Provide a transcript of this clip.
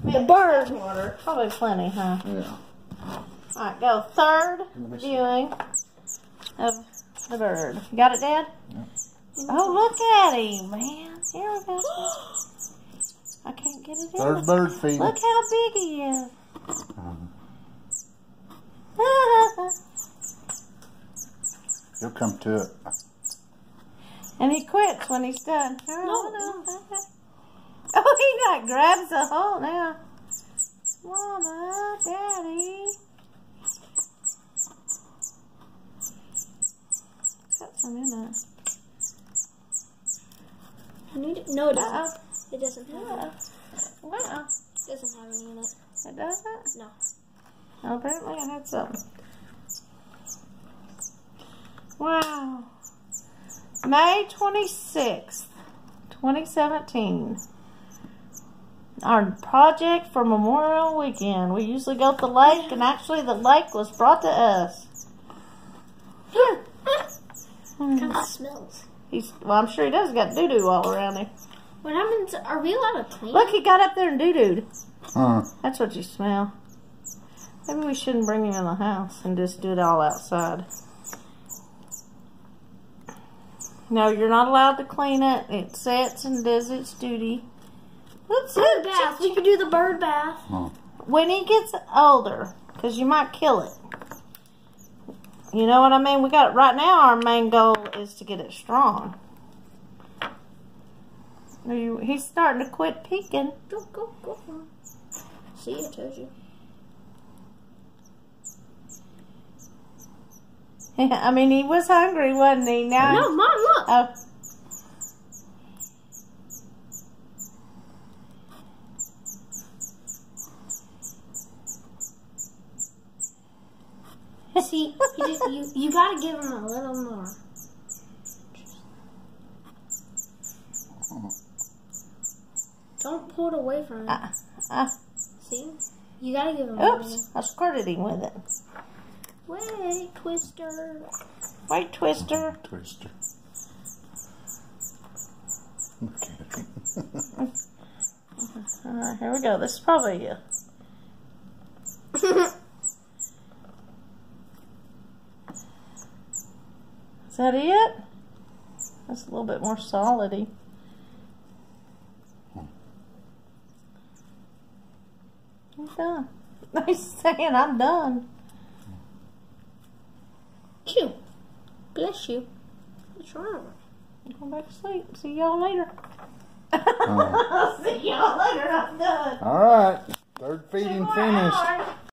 The bird water. Probably plenty, huh? Yeah. Alright, go. Third viewing of the bird. You got it, Dad? Yeah. Oh, look at him, man. Here we go. I can't get it in. Third bird feeding. Look how big he is. He'll come to it. And he quits when he's done. No. Oh, he like grabs the hole now. Mama, Daddy. Got some in it. No, it doesn't. It doesn't have any. Wow. It doesn't have any in it. It doesn't? No. Well, apparently I had something. Wow. May 26th, 2017. Our project for Memorial Weekend. We usually go to the lake, and actually the lake was brought to us. It kind of smells. Well, I'm sure he does got doo-doo all around him. What happens? Are we allowed to clean? Look, he got up there and doo-dooed. Huh. That's what you smell. Maybe we shouldn't bring him in the house and just do it all outside. No, you're not allowed to clean it. It sits and does its duty. Bird bath. We could do the bird bath. Huh. When he gets older, because you might kill it. You know what I mean? We got right now. Our main goal is to get it strong. He's starting to quit peeking. Go. See, I told you. I mean, he was hungry, wasn't he? Now. No, Mom, look. Oh. See, you gotta give him a little more. Don't pull it away from him. See? You gotta give him a little more. Oops, I squirted him with it. Wait, Twister. Wait, Twister. Twister. Here we go. This is probably you. Is that it? That's a little bit more solidy. I'm done. He's saying I'm done. Chew. Bless you. What's wrong? Go back to sleep. See y'all later. See y'all later. I'm done. All right. Third feeding finished.